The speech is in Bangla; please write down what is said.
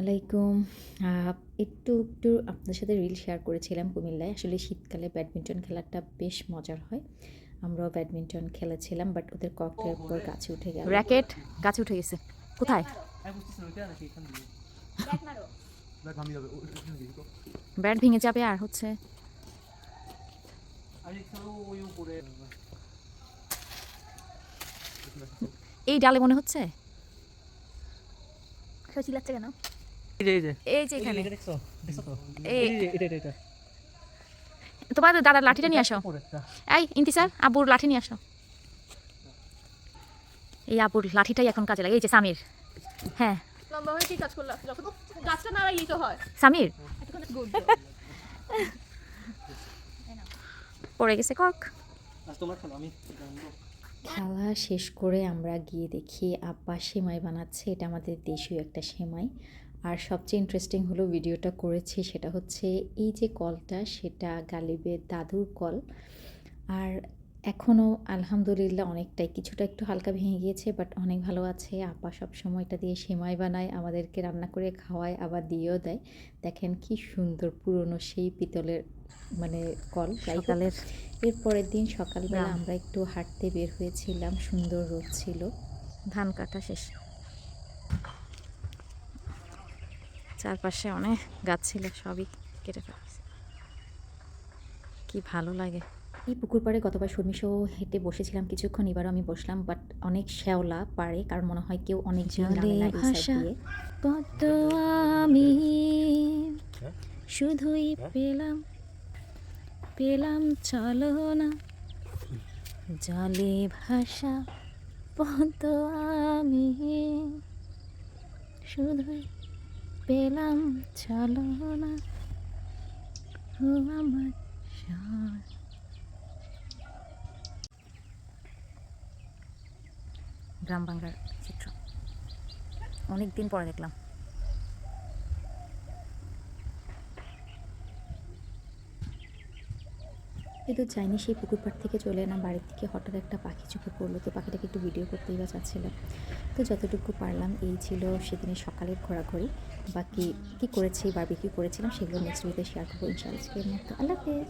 আলাইকুম। একটু আপনাদের সাথে রিল শেয়ার করেছিলাম কুমিল্লায়। আসলে শীতকালে ব্যাডমিন্টন খেলাটা বেশ মজার হয়। আমরাও ব্যাডমিন্টন খেলেছিলাম বাট ওদের ককের উপর গাছে উঠে গেল। র‍্যাকেট গাছে উঠে গেছে। কোথায়? ব্যাট ভেঙে যাবে আর হচ্ছে এই ডালে মনে হচ্ছে চিল্লাচ্ছে কেন? এই যে এখানে তোমার দাদার লাঠিটা নিয়ে আসো। এই ইন্তিসার আব্বুর লাঠি নিয়ে আসো। এই আব্বুর লাঠিটাই এখন কাজে লাগে। এই যে সামির, হ্যাঁ লম্বা হয়ে কি কাজ করলা যখন গাছটা নাড়াইলেই তো হয়। সামির পড়ে গেছে কক। খেলা শেষ করে আমরা গিয়ে দেখি আব্বা সেমাই বানাচ্ছে। এটা আমাদের দেশীয় একটা সেমাই। আর সবচেয়ে ইন্টারেস্টিং হলো ভিডিওটা করেছি সেটা হচ্ছে এই যে কলটা সেটা গালিবের দাদুর কল। আর এখনও আলহামদুলিল্লাহ অনেকটাই, কিছুটা একটু হালকা ভেঙে গিয়েছে বাট অনেক ভালো আছে। আপা সবসময় এটা দিয়ে সেমাই বানায়, আমাদেরকে রান্না করে খাওয়ায়, আবার দিয়েও দেয়। দেখেন কি সুন্দর পুরনো সেই পিতলের মানে কল। সকালের এর পরের দিন সকালবেলা আমরা একটু হাঁটতে বের হয়েছিলাম, সুন্দর রোদ ছিল। ধান কাটা শেষ, চারপাশে অনেক গাছ ছিল, সবই কেটে ফেলেছে। কি ভালো লাগে। এই পুকুর পাড়ে গতবার শর্মিসহ হেঁটে বসেছিলাম কিছুক্ষণ, এবারও আমি বসলাম বাট অনেক শ্যাওলা পাড়ে, কারণ মনে হয় কেউ অনেক দিন নামে না এই সাইড দিয়ে। কত আমি শুধুই পেলাম চলো না জলে ভাষা পদ্ম আমি শুধুই পেলাম চলো না ও আমার গ্রাম বাংলার চিত্র অনেক দিন পরে দেখলাম। কিন্তু চাইনি সেই পুকুর পাড় থেকে চলে এলাম বাড়ির থেকে, হঠাৎ একটা পাখি চোখে পড়লো, তো পাখিটাকে একটু ভিডিও করতেই বা চাচ্ছিলাম। তো যতটুকু পারলাম এই ছিল সেদিনের সকালের ঘোরাঘুরি। বাকি কী করেছি বারবিকিউ করেছিলাম সেগুলো নেক্সট ভিডিওতে শেয়ার করবো ইনশাআল্লাহ। আজকের মতো আল্লাহ হাফেজ।